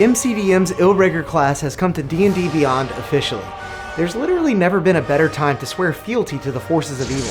MCDM's Illrigger class has come to D&D Beyond officially. There's literally never been a better time to swear fealty to the forces of evil.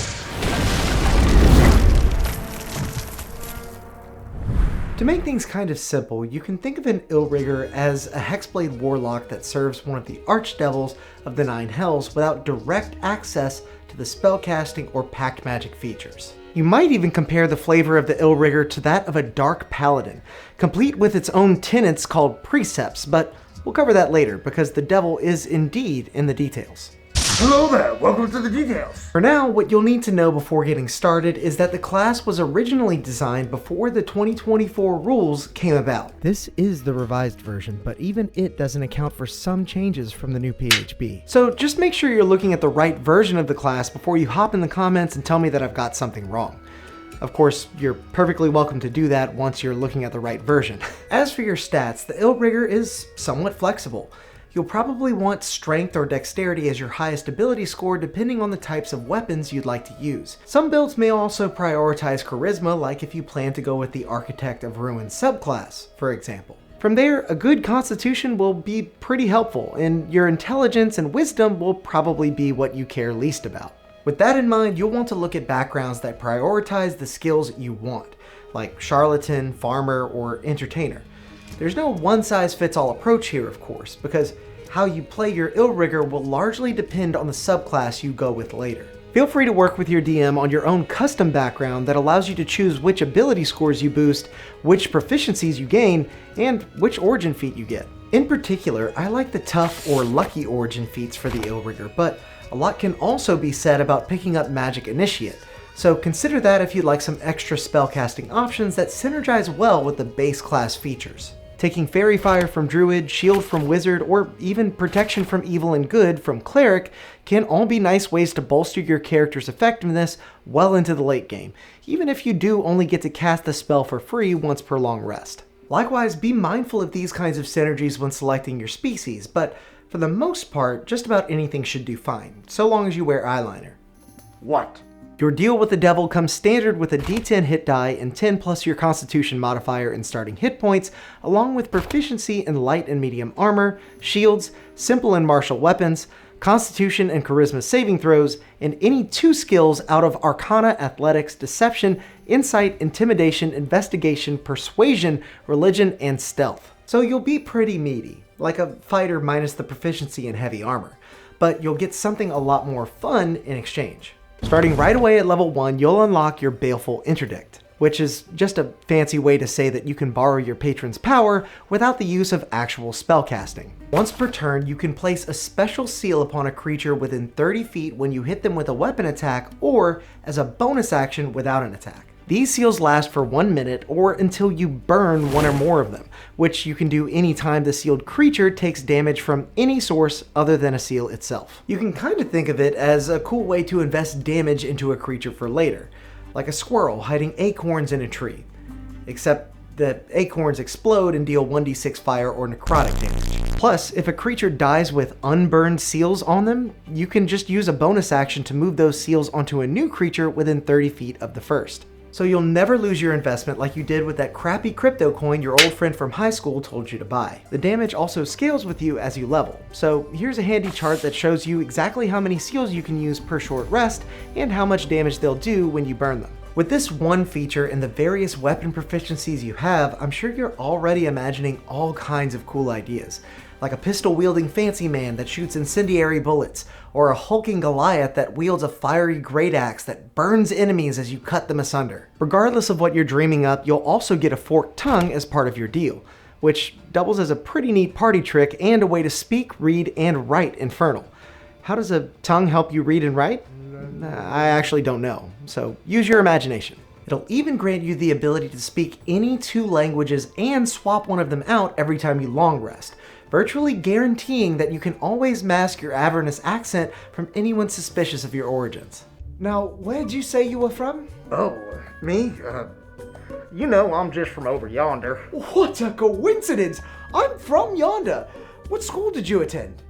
To make things kind of simple, you can think of an Illrigger as a Hexblade warlock that serves one of the archdevils of the Nine Hells without direct access to the spellcasting or pact magic features. You might even compare the flavor of the Illrigger to that of a dark paladin, complete with its own tenets called precepts, but we'll cover that later because the devil is indeed in the details. Hello there, welcome to the details. For now, what you'll need to know before getting started is that the class was originally designed before the 2024 rules came about. This is the revised version, but even it doesn't account for some changes from the new PHB. So just make sure you're looking at the right version of the class before you hop in the comments and tell me that I've got something wrong. Of course, you're perfectly welcome to do that once you're looking at the right version. As for your stats, the Illrigger is somewhat flexible. You'll probably want strength or dexterity as your highest ability score depending on the types of weapons you'd like to use. Some builds may also prioritize charisma, like if you plan to go with the Architect of Ruin subclass, for example. From there, a good constitution will be pretty helpful, and your intelligence and wisdom will probably be what you care least about. With that in mind, you'll want to look at backgrounds that prioritize the skills you want, like Charlatan, Farmer, or Entertainer. There's no one-size-fits-all approach here, of course, because how you play your Illrigger will largely depend on the subclass you go with later. Feel free to work with your DM on your own custom background that allows you to choose which ability scores you boost, which proficiencies you gain, and which origin feat you get. In particular, I like the tough or lucky origin feats for the Illrigger, but a lot can also be said about picking up Magic Initiate, so consider that if you'd like some extra spellcasting options that synergize well with the base class features. Taking Fairy Fire from Druid, Shield from Wizard, or even Protection from Evil and Good from Cleric can all be nice ways to bolster your character's effectiveness well into the late game, even if you do only get to cast the spell for free once per long rest. Likewise, be mindful of these kinds of synergies when selecting your species, but for the most part, just about anything should do fine, so long as you wear eyeliner. What? Your deal with the devil comes standard with a d10 hit die and 10 plus your constitution modifier and starting hit points, along with proficiency in light and medium armor, shields, simple and martial weapons, constitution and charisma saving throws, and any 2 skills out of Arcana, Athletics, Deception, Insight, Intimidation, Investigation, Persuasion, Religion, and Stealth. So you'll be pretty meaty, like a fighter minus the proficiency in heavy armor, but you'll get something a lot more fun in exchange. Starting right away at level 1, you'll unlock your Baleful Interdict, which is just a fancy way to say that you can borrow your patron's power without the use of actual spellcasting. Once per turn, you can place a special seal upon a creature within 30 feet when you hit them with a weapon attack or as a bonus action without an attack. These seals last for 1 minute or until you burn 1 or more of them, which you can do anytime the sealed creature takes damage from any source other than a seal itself. You can kind of think of it as a cool way to invest damage into a creature for later, like a squirrel hiding acorns in a tree, except that acorns explode and deal 1d6 fire or necrotic damage. Plus, if a creature dies with unburned seals on them, you can just use a bonus action to move those seals onto a new creature within 30 feet of the first. So you'll never lose your investment like you did with that crappy crypto coin your old friend from high school told you to buy. The damage also scales with you as you level. So here's a handy chart that shows you exactly how many seals you can use per short rest and how much damage they'll do when you burn them. With this one feature and the various weapon proficiencies you have, I'm sure you're already imagining all kinds of cool ideas. Like a pistol-wielding fancy man that shoots incendiary bullets, or a hulking Goliath that wields a fiery great axe that burns enemies as you cut them asunder. Regardless of what you're dreaming up, you'll also get a forked tongue as part of your deal, which doubles as a pretty neat party trick and a way to speak, read, and write Infernal. How does a tongue help you read and write? I actually don't know, so use your imagination. It'll even grant you the ability to speak any 2 languages and swap one of them out every time you long rest, virtually guaranteeing that you can always mask your Avernus accent from anyone suspicious of your origins. Now, where'd you say you were from? Oh, me? You know I'm just from over yonder. What a coincidence! I'm from yonder. What school did you attend?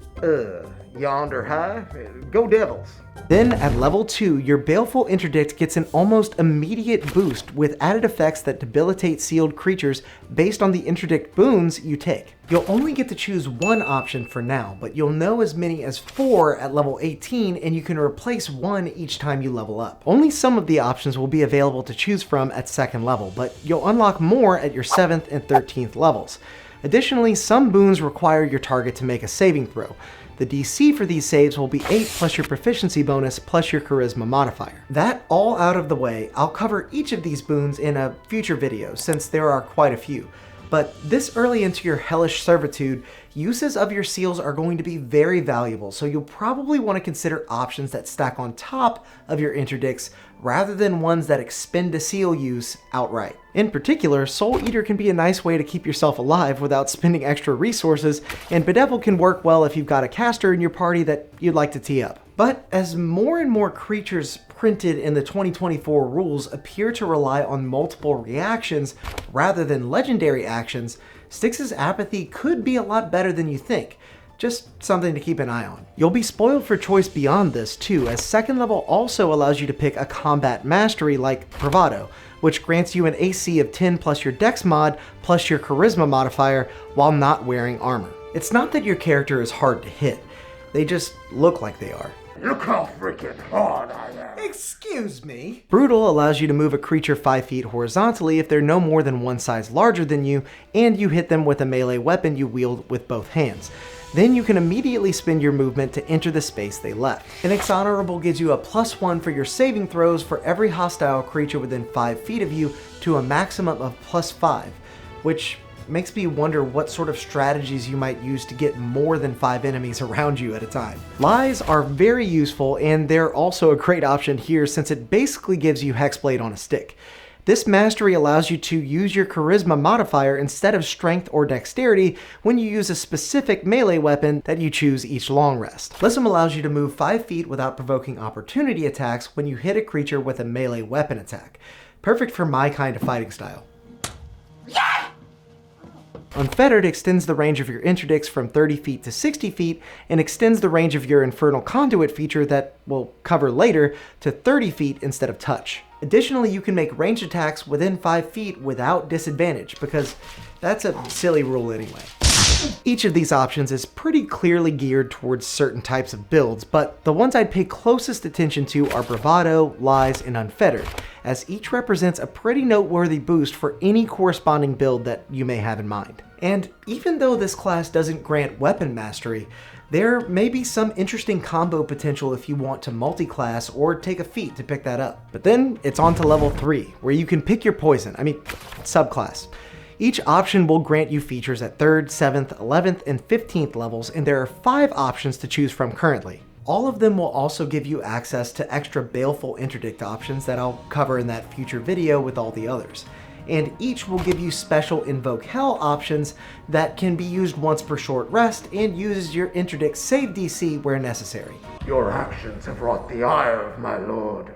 Yonder high. Go Devils. Then at level 2, your Baleful Interdict gets an almost immediate boost with added effects that debilitate sealed creatures based on the interdict boons you take. You'll only get to choose one option for now, but you'll know as many as 4 at level 18, and you can replace 1 each time you level up. Only some of the options will be available to choose from at 2nd level, but you'll unlock more at your 7th and 13th levels. Additionally, some boons require your target to make a saving throw. The DC for these saves will be 8 plus your proficiency bonus plus your charisma modifier. That all out of the way, I'll cover each of these boons in a future video since there are quite a few. But this early into your hellish servitude, uses of your seals are going to be very valuable, so you'll probably want to consider options that stack on top of your interdicts rather than ones that expend a seal use outright. In particular, Soul Eater can be a nice way to keep yourself alive without spending extra resources, and Bedevil can work well if you've got a caster in your party that you'd like to tee up. But as more and more creatures printed in the 2024 rules appear to rely on multiple reactions rather than legendary actions, Styx's apathy could be a lot better than you think. Just something to keep an eye on. You'll be spoiled for choice beyond this too, as 2nd level also allows you to pick a combat mastery like Bravado, which grants you an AC of 10 plus your Dex mod plus your charisma modifier while not wearing armor. It's not that your character is hard to hit, they just look like they are. Look how freaking hard I am. Excuse me? Brutal allows you to move a creature 5 feet horizontally if they're no more than 1 size larger than you, and you hit them with a melee weapon you wield with both hands. Then you can immediately spend your movement to enter the space they left. An Exhonorable gives you a +1 for your saving throws for every hostile creature within 5 feet of you to a maximum of +5, which makes me wonder what sort of strategies you might use to get more than 5 enemies around you at a time. Lies are very useful, and they're also a great option here since it basically gives you Hexblade on a stick. This mastery allows you to use your charisma modifier instead of strength or dexterity when you use a specific melee weapon that you choose each long rest. Lissom allows you to move 5 feet without provoking opportunity attacks when you hit a creature with a melee weapon attack. Perfect for my kind of fighting style. Unfettered extends the range of your interdicts from 30 feet to 60 feet and extends the range of your Infernal Conduit feature that we'll cover later to 30 feet instead of touch. Additionally, you can make ranged attacks within 5 feet without disadvantage because that's a silly rule anyway. Each of these options is pretty clearly geared towards certain types of builds, but the ones I'd pay closest attention to are Bravado, Lies, and Unfettered, as each represents a pretty noteworthy boost for any corresponding build that you may have in mind. And even though this class doesn't grant weapon mastery, there may be some interesting combo potential if you want to multi-class or take a feat to pick that up. But then it's on to level 3, where you can pick your poison, subclass. Each option will grant you features at 3rd, 7th, 11th, and 15th levels, and there are 5 options to choose from currently. All of them will also give you access to extra Baleful Interdict options that I'll cover in that future video with all the others. And each will give you special Invoke Hell options that can be used once per short rest and uses your Interdict save DC where necessary. Your actions have wrought the ire of my lord.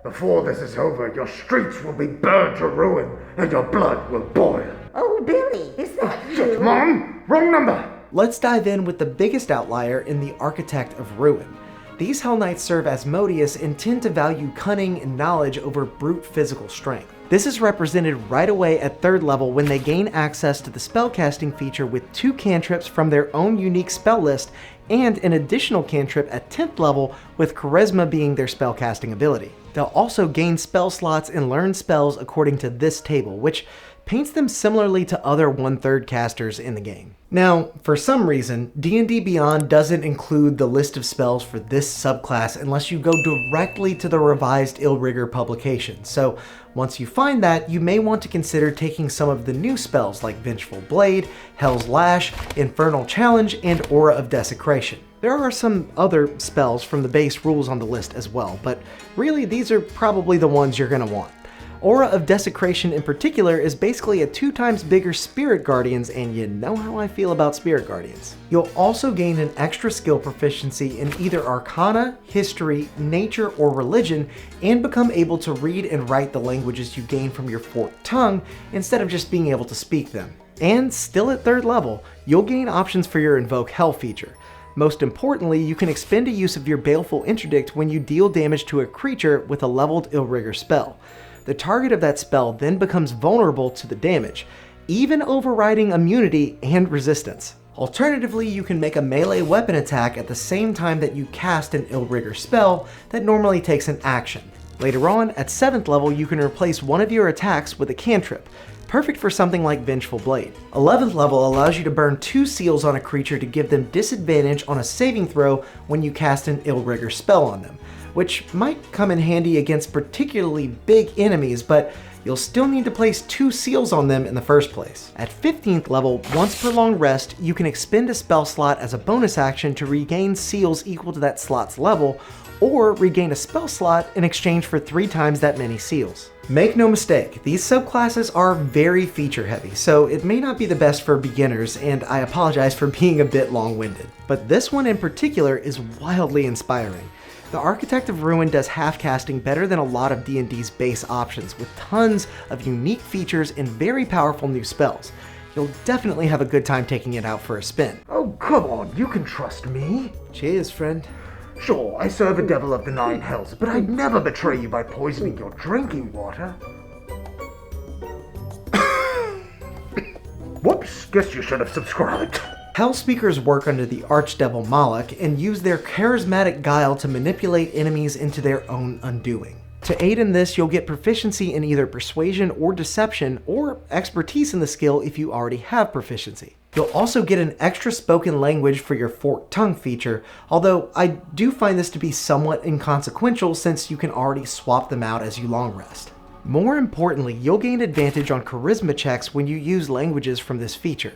Before this is over, your streets will be burned to ruin, and your blood will boil. Oh, Billy, is that you? Mom, wrong number! Let's dive in with the biggest outlier in the Architect of Ruin. These Hell Knights serve as Modius and tend to value cunning and knowledge over brute physical strength. This is represented right away at 3rd level when they gain access to the spellcasting feature with 2 cantrips from their own unique spell list and an additional cantrip at 10th level with Charisma being their spellcasting ability. They'll also gain spell slots and learn spells according to this table, which paints them similarly to other 1/3 casters in the game. Now, for some reason, DNDBeyond doesn't include the list of spells for this subclass unless you go directly to the Revised Illrigger publication, so once you find that, you may want to consider taking some of the new spells like Vengeful Blade, Hell's Lash, Infernal Challenge, and Aura of Desecration. There are some other spells from the base rules on the list as well, but really these are probably the ones you're going to want. Aura of Desecration in particular is basically a 2 times bigger Spirit Guardians, and you know how I feel about Spirit Guardians. You'll also gain an extra skill proficiency in either Arcana, History, Nature, or Religion, and become able to read and write the languages you gain from your forked tongue instead of just being able to speak them. And still at 3rd level, you'll gain options for your Invoke Hell feature. Most importantly, you can expend a use of your Baleful Interdict when you deal damage to a creature with a leveled Illrigger spell. The target of that spell then becomes vulnerable to the damage, even overriding immunity and resistance. Alternatively, you can make a melee weapon attack at the same time that you cast an Illrigger spell that normally takes an action. Later on, at 7th level, you can replace one of your attacks with a cantrip, perfect for something like Vengeful Blade. 11th level allows you to burn 2 seals on a creature to give them disadvantage on a saving throw when you cast an Illrigger spell on them, which might come in handy against particularly big enemies, but you'll still need to place 2 seals on them in the first place. At 15th level, once per long rest, you can expend a spell slot as a bonus action to regain seals equal to that slot's level, or regain a spell slot in exchange for 3 times that many seals. Make no mistake, these subclasses are very feature heavy, so it may not be the best for beginners, and I apologize for being a bit long-winded. But this one in particular is wildly inspiring. The Architect of Ruin does half-casting better than a lot of D&D's base options, with tons of unique features and very powerful new spells. You'll definitely have a good time taking it out for a spin. Oh, come on, you can trust me. Cheers, friend. Sure, I serve a devil of the 9 hells, but I'd never betray you by poisoning your drinking water. Whoops, guess you should have subscribed. Hellspeakers work under the Archdevil Moloch and use their charismatic guile to manipulate enemies into their own undoing. To aid in this, you'll get proficiency in either Persuasion or Deception, or expertise in the skill if you already have proficiency. You'll also get an extra spoken language for your forked tongue feature, although I do find this to be somewhat inconsequential since you can already swap them out as you long rest. More importantly, you'll gain advantage on charisma checks when you use languages from this feature.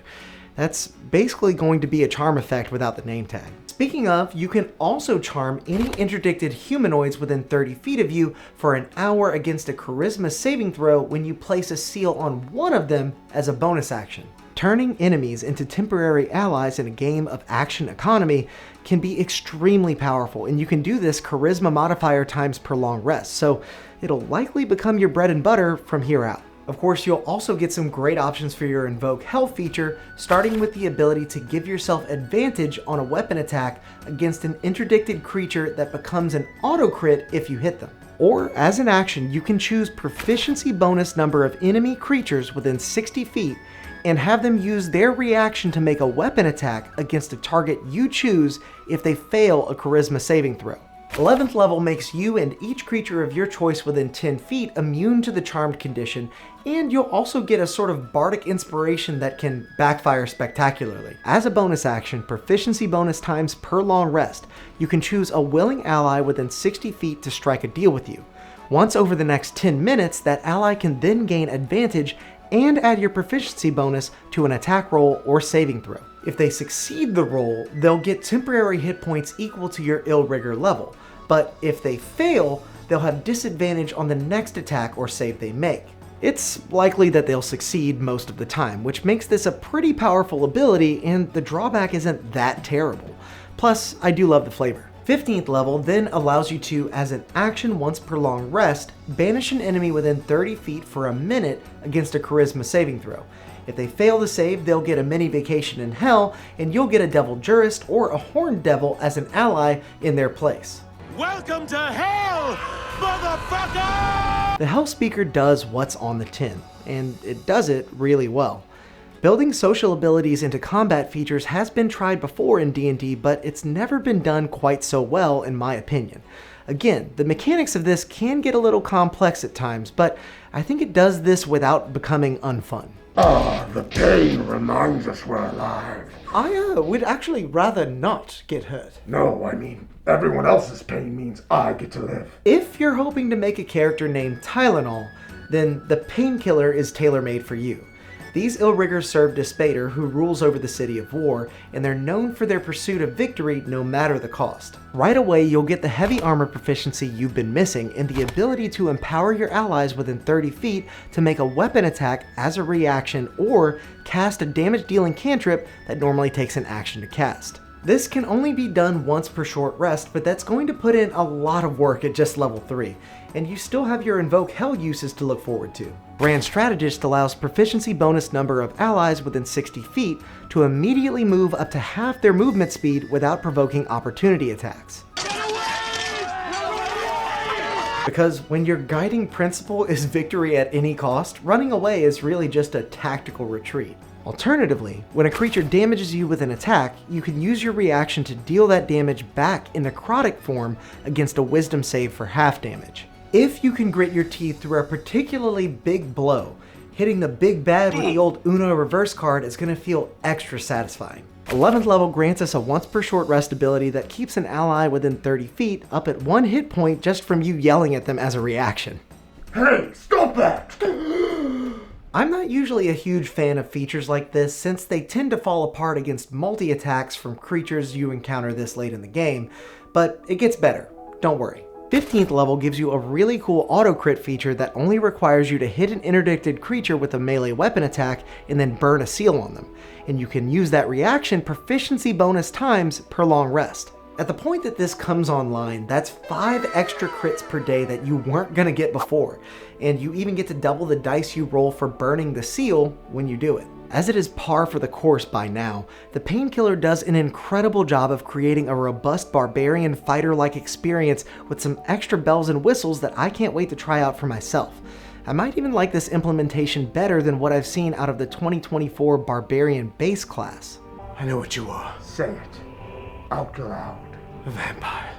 That's basically going to be a charm effect without the name tag. Speaking of, you can also charm any interdicted humanoids within 30 feet of you for an hour against a charisma saving throw when you place a seal on one of them as a bonus action. Turning enemies into temporary allies in a game of action economy can be extremely powerful, and you can do this charisma modifier times per long rest, so it'll likely become your bread and butter from here out. Of course, you'll also get some great options for your Invoke Hell feature, starting with the ability to give yourself advantage on a weapon attack against an interdicted creature that becomes an auto crit if you hit them. Or, as an action, you can choose proficiency bonus number of enemy creatures within 60 feet and have them use their reaction to make a weapon attack against a target you choose if they fail a charisma saving throw. 11th level makes you and each creature of your choice within 10 feet immune to the charmed condition, and you'll also get a sort of bardic inspiration that can backfire spectacularly. As a bonus action, proficiency bonus times per long rest, you can choose a willing ally within 60 feet to strike a deal with you. Once over the next 10 minutes, that ally can then gain advantage and add your proficiency bonus to an attack roll or saving throw. If they succeed the roll, they'll get temporary hit points equal to your Illrigger level, but if they fail, they'll have disadvantage on the next attack or save they make. It's likely that they'll succeed most of the time, which makes this a pretty powerful ability, and the drawback isn't that terrible. Plus, I do love the flavor. 15th level then allows you to, as an action once per long rest, banish an enemy within 30 feet for a minute against a charisma saving throw. If they fail to save, they'll get a mini vacation in hell, and you'll get a devil jurist or a horned devil as an ally in their place. Welcome to hell, motherfucker! The Hellspeaker does what's on the tin, and it does it really well. Building social abilities into combat features has been tried before in D&D, but it's never been done quite so well in my opinion. Again, the mechanics of this can get a little complex at times, but I think it does this without becoming unfun. Ah, the pain reminds us we're alive. I would actually rather not get hurt. No, I mean, everyone else's pain means I get to live. If you're hoping to make a character named Tylenol, then the Painkiller is tailor-made for you. These Illriggers serve Despater, who rules over the City of War, and they're known for their pursuit of victory no matter the cost. Right away, you'll get the heavy armor proficiency you've been missing and the ability to empower your allies within 30 feet to make a weapon attack as a reaction or cast a damage-dealing cantrip that normally takes an action to cast. This can only be done once per short rest, but that's going to put in a lot of work at just level 3, and you still have your Invoke Hell uses to look forward to. Grand Strategist allows proficiency bonus number of allies within 60 feet to immediately move up to half their movement speed without provoking opportunity attacks. Because when your guiding principle is victory at any cost, running away is really just a tactical retreat. Alternatively, when a creature damages you with an attack, you can use your reaction to deal that damage back in necrotic form against a wisdom save for half damage. If you can grit your teeth through a particularly big blow, hitting the big bad with the old Uno reverse card is going to feel extra satisfying. 11th level grants us a once per short rest ability that keeps an ally within 30 feet up at 1 hit point just from you yelling at them as a reaction. Hey, stop that! I'm not usually a huge fan of features like this since they tend to fall apart against multi-attacks from creatures you encounter this late in the game, but it gets better, don't worry. 15th level gives you a really cool auto crit feature that only requires you to hit an interdicted creature with a melee weapon attack and then burn a seal on them, and you can use that reaction proficiency bonus times per long rest. At the point that this comes online, that's 5 extra crits per day that you weren't gonna get before, and you even get to double the dice you roll for burning the seal when you do it. As it is par for the course by now, the Painkiller does an incredible job of creating a robust barbarian fighter-like experience with some extra bells and whistles that I can't wait to try out for myself. I might even like this implementation better than what I've seen out of the 2024 Barbarian base class. I know what you are. Say it. Out loud. A vampire.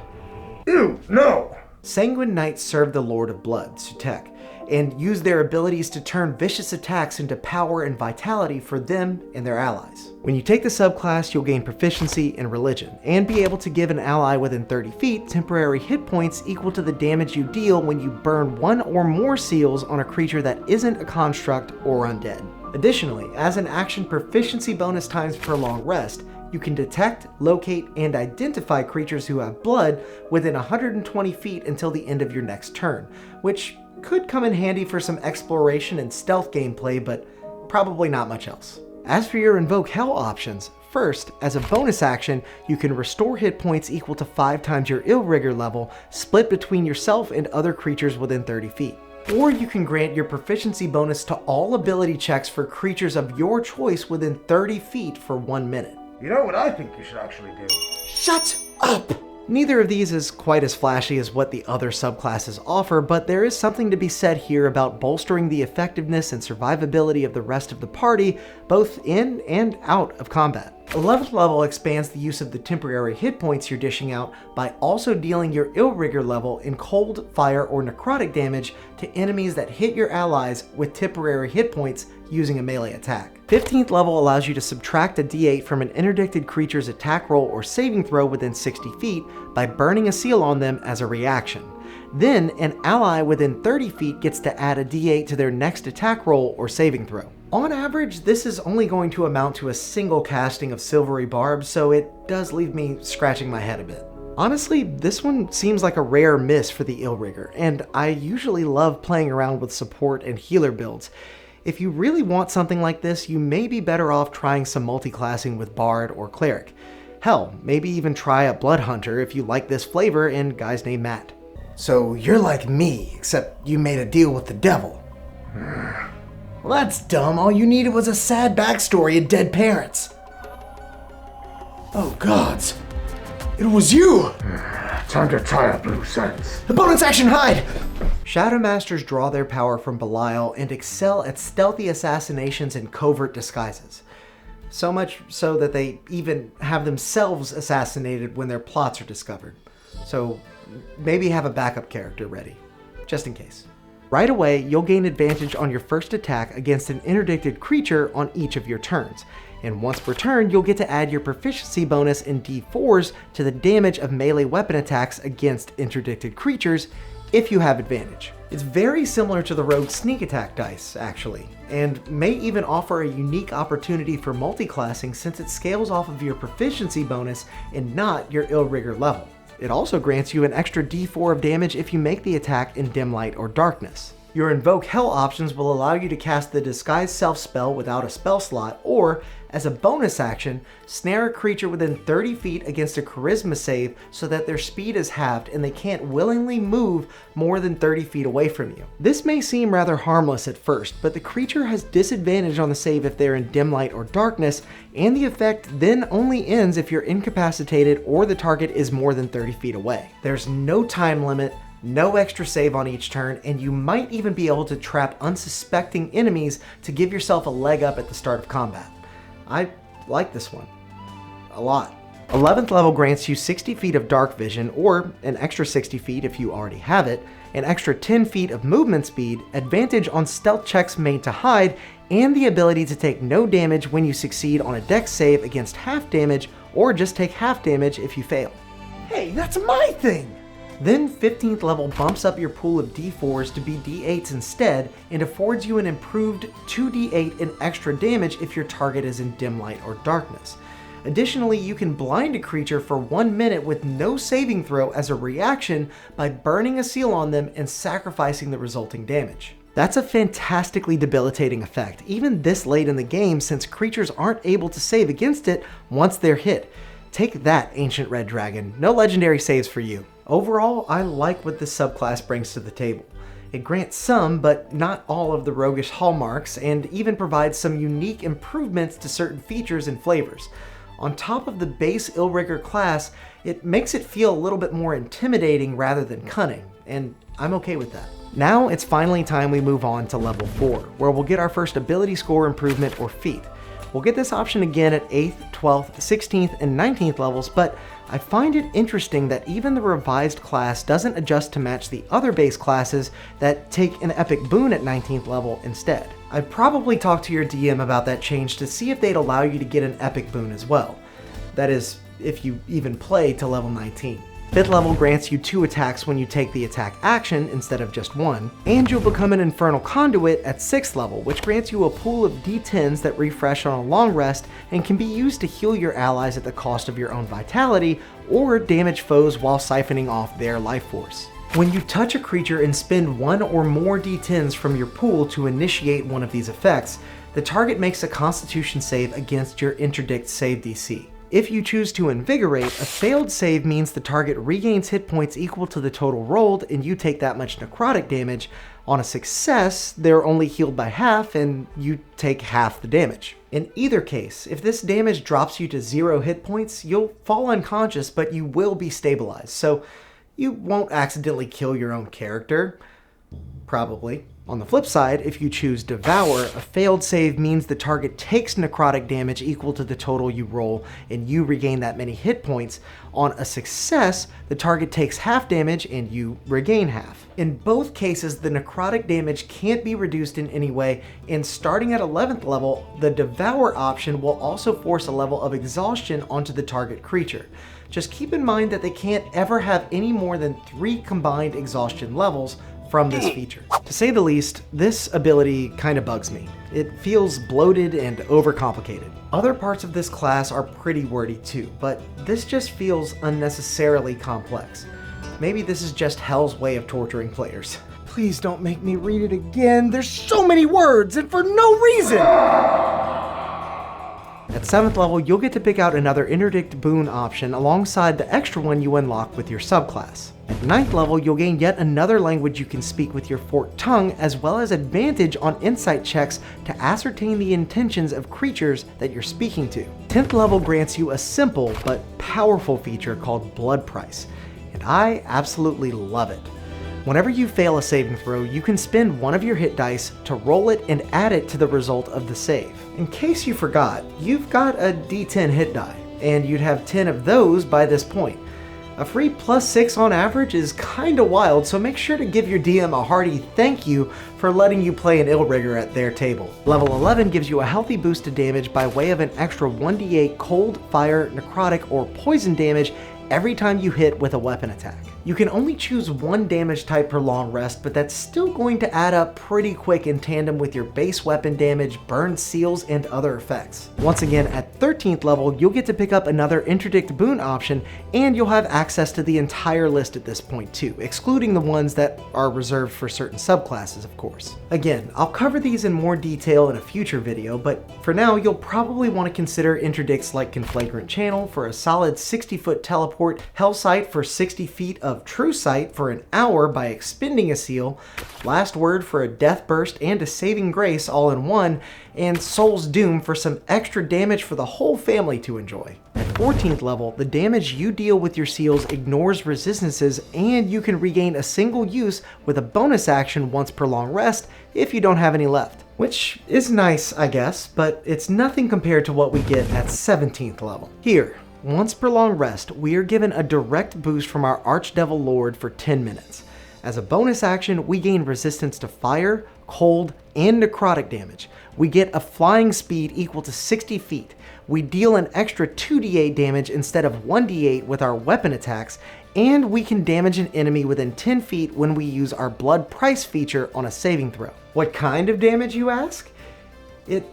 Ew, no! Sanguine Knight serve the Lord of Blood, Sutek, and use their abilities to turn vicious attacks into power and vitality for them and their allies. When you take the subclass, you'll gain proficiency in religion, and be able to give an ally within 30 feet temporary hit points equal to the damage you deal when you burn 1 or more seals on a creature that isn't a construct or undead. Additionally, as an action proficiency bonus times per long rest, you can detect, locate, and identify creatures who have blood within 120 feet until the end of your next turn, which could come in handy for some exploration and stealth gameplay, but probably not much else. As for your Invoke Hell options, first, as a bonus action, you can restore hit points equal to 5 times your Illrigger level, split between yourself and other creatures within 30 feet. Or you can grant your proficiency bonus to all ability checks for creatures of your choice within 30 feet for 1 minute. You know what I think you should actually do? Shut up! Neither of these is quite as flashy as what the other subclasses offer, but there is something to be said here about bolstering the effectiveness and survivability of the rest of the party, both in and out of combat. 11th level expands the use of the temporary hit points you're dishing out by also dealing your Illrigger level in cold, fire, or necrotic damage to enemies that hit your allies with temporary hit points using a melee attack. 15th level allows you to subtract a d8 from an interdicted creature's attack roll or saving throw within 60 feet by burning a seal on them as a reaction. Then, an ally within 30 feet gets to add a d8 to their next attack roll or saving throw. On average, this is only going to amount to a single casting of Silvery Barb, so it does leave me scratching my head a bit. Honestly, this one seems like a rare miss for the Illrigger, and I usually love playing around with support and healer builds. If you really want something like this, you may be better off trying some multi-classing with Bard or Cleric. Hell, maybe even try a Blood Hunter if you like this flavor and guys named Matt. So you're like me, except you made a deal with the devil. Well, that's dumb. All you needed was a sad backstory and dead parents. Oh gods, it was you! Time to tie up loose ends. The bonus action hide! Shadowmasters draw their power from Belial and excel at stealthy assassinations and covert disguises. So much so that they even have themselves assassinated when their plots are discovered. So maybe have a backup character ready, just in case. Right away, you'll gain advantage on your first attack against an interdicted creature on each of your turns. And once per turn, you'll get to add your proficiency bonus in D4s to the damage of melee weapon attacks against interdicted creatures if you have advantage. It's very similar to the rogue sneak attack dice, actually, and may even offer a unique opportunity for multi-classing since it scales off of your proficiency bonus and not your Illrigger level. It also grants you an extra D4 of damage if you make the attack in dim light or darkness. Your Invoke Hell options will allow you to cast the Disguise Self spell without a spell slot, or, as a bonus action, snare a creature within 30 feet against a Charisma save so that their speed is halved and they can't willingly move more than 30 feet away from you. This may seem rather harmless at first, but the creature has disadvantage on the save if they're in dim light or darkness, and the effect then only ends if you're incapacitated or the target is more than 30 feet away. There's no time limit, no extra save on each turn, and you might even be able to trap unsuspecting enemies to give yourself a leg up at the start of combat. I like this one a lot. 11th level grants you 60 feet of dark vision, or an extra 60 feet if you already have it, an extra 10 feet of movement speed, advantage on stealth checks made to hide, and the ability to take no damage when you succeed on a dex save against half damage, or just take half damage if you fail. Hey, that's my thing! Then 15th level bumps up your pool of d4s to be d8s instead, and affords you an improved 2d8 in extra damage if your target is in dim light or darkness. Additionally, you can blind a creature for 1 minute with no saving throw as a reaction by burning a seal on them and sacrificing the resulting damage. That's a fantastically debilitating effect, even this late in the game, since creatures aren't able to save against it once they're hit. Take that, Ancient Red Dragon. No legendary saves for you. Overall, I like what this subclass brings to the table. It grants some, but not all of the roguish hallmarks, and even provides some unique improvements to certain features and flavors. On top of the base Illrigger class, it makes it feel a little bit more intimidating rather than cunning, and I'm okay with that. Now it's finally time we move on to level 4, where we'll get our first ability score improvement or feat. We'll get this option again at 8th, 12th, 16th, and 19th levels, but I find it interesting that even the revised class doesn't adjust to match the other base classes that take an epic boon at 19th level instead. I'd probably talk to your DM about that change to see if they'd allow you to get an epic boon as well. That is, if you even play to level 19. 5th level grants you 2 attacks when you take the attack action instead of just 1, and you'll become an Infernal Conduit at 6th level, which grants you a pool of d10s that refresh on a long rest and can be used to heal your allies at the cost of your own vitality, or damage foes while siphoning off their life force. When you touch a creature and spend 1 or more d10s from your pool to initiate one of these effects, the target makes a Constitution save against your interdict save DC. If you choose to invigorate, a failed save means the target regains hit points equal to the total rolled and you take that much necrotic damage. On a success, they're only healed by half and you take half the damage. In either case, if this damage drops you to 0 hit points, you'll fall unconscious, but you will be stabilized, so you won't accidentally kill your own character. Probably. On the flip side, if you choose Devour, a failed save means the target takes necrotic damage equal to the total you roll and you regain that many hit points. On a success, the target takes half damage and you regain half. In both cases, the necrotic damage can't be reduced in any way, and starting at 11th level, the Devour option will also force a level of exhaustion onto the target creature. Just keep in mind that they can't ever have any more than 3 combined exhaustion levels from this feature. To say the least, this ability kind of bugs me. It feels bloated and overcomplicated. Other parts of this class are pretty wordy too, but this just feels unnecessarily complex. Maybe this is just Hell's way of torturing players. Please don't make me read it again. There's so many words and for no reason! At 7th level, you'll get to pick out another interdict boon option alongside the extra one you unlock with your subclass. At 9th level, you'll gain yet another language you can speak with your forked tongue, as well as advantage on insight checks to ascertain the intentions of creatures that you're speaking to. 10th level grants you a simple but powerful feature called Blood Price, and I absolutely love it. Whenever you fail a saving throw, you can spend one of your hit dice to roll it and add it to the result of the save. In case you forgot, you've got a d10 hit die, and you'd have 10 of those by this point. A free +6 on average is kinda wild, so make sure to give your DM a hearty thank you for letting you play an Illrigger at their table. Level 11 gives you a healthy boost to damage by way of an extra 1d8 cold, fire, necrotic, or poison damage every time you hit with a weapon attack. You can only choose one damage type per long rest, but that's still going to add up pretty quick in tandem with your base weapon damage, burned seals, and other effects. Once again, at 13th level, you'll get to pick up another Interdict boon option, and you'll have access to the entire list at this point too, excluding the ones that are reserved for certain subclasses, of course. Again, I'll cover these in more detail in a future video, but for now, you'll probably want to consider interdicts like Conflagrant Channel for a solid 60-foot teleport, Hellsight for 60 feet of True Sight for an hour by expending a seal, Last Word for a Death Burst and a Saving Grace all in one, and Soul's Doom for some extra damage for the whole family to enjoy. At 14th level, the damage you deal with your seals ignores resistances, and you can regain a single use with a bonus action once per long rest if you don't have any left. Which is nice, I guess, but it's nothing compared to what we get at 17th level. Here, once per long rest, we are given a direct boost from our Archdevil Lord for 10 minutes. As a bonus action, we gain resistance to fire, cold, and necrotic damage. We get a flying speed equal to 60 feet. We deal an extra 2d8 damage instead of 1d8 with our weapon attacks, and we can damage an enemy within 10 feet when we use our Blood Price feature on a saving throw. What kind of damage, you ask? It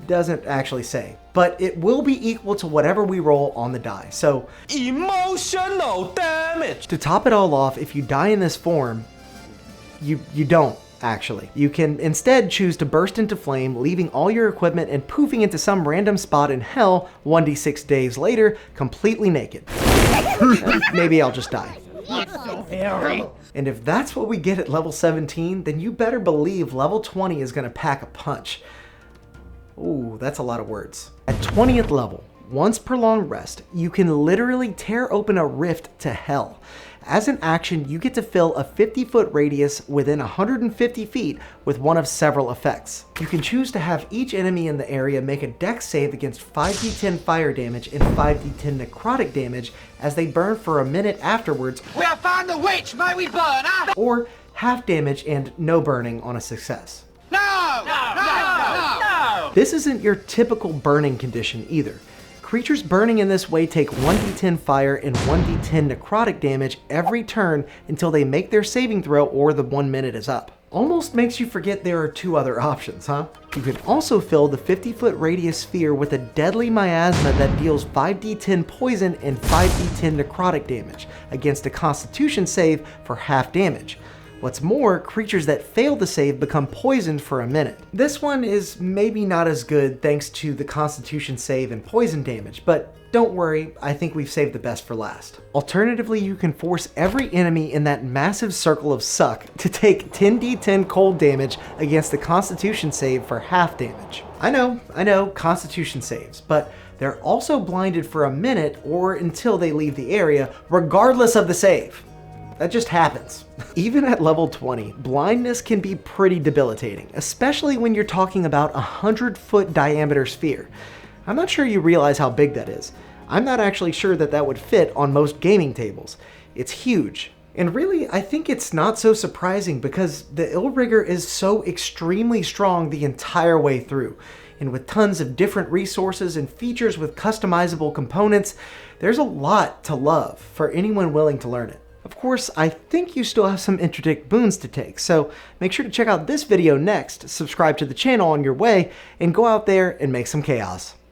doesn't actually say, but it will be equal to whatever we roll on the die. So, Emotional damage! to top it all off, if you die in this form, you don't. Actually, you can instead choose to burst into flame, leaving all your equipment and poofing into some random spot in hell 1d6 days later, completely naked. Maybe I'll just die. And if that's what we get at level 17, then you better believe level 20 is gonna pack a punch. Ooh, that's a lot of words. At 20th level, once per long rest, you can literally tear open a rift to hell. As an action, you get to fill a 50-foot radius within 150 feet with one of several effects. You can choose to have each enemy in the area make a dex save against 5d10 fire damage and 5d10 necrotic damage as they burn for a minute afterwards. We have found the witch, may we burn her? Or half damage and no burning on a success. No! No! This isn't your typical burning condition either. Creatures burning in this way take 1d10 fire and 1d10 necrotic damage every turn until they make their saving throw or the 1 minute is up. Almost makes you forget there are two other options, huh? You can also fill the 50-foot radius sphere with a deadly miasma that deals 5d10 poison and 5d10 necrotic damage against a constitution save for half damage. What's more, creatures that fail the save become poisoned for a minute. This one is maybe not as good thanks to the constitution save and poison damage, but don't worry, I think we've saved the best for last. Alternatively, you can force every enemy in that massive circle of suck to take 10d10 cold damage against the constitution save for half damage. I know, constitution saves, but they're also blinded for a minute or until they leave the area, regardless of the save. That just happens. Even at level 20, blindness can be pretty debilitating, especially when you're talking about a 100-foot diameter sphere. I'm not sure you realize how big that is. I'm not actually sure that that would fit on most gaming tables. It's huge. And really, I think it's not so surprising because the Illrigger is so extremely strong the entire way through. And with tons of different resources and features with customizable components, there's a lot to love for anyone willing to learn it. Of course, I think you still have some interdict boons to take, so make sure to check out this video next, subscribe to the channel on your way, and go out there and make some chaos.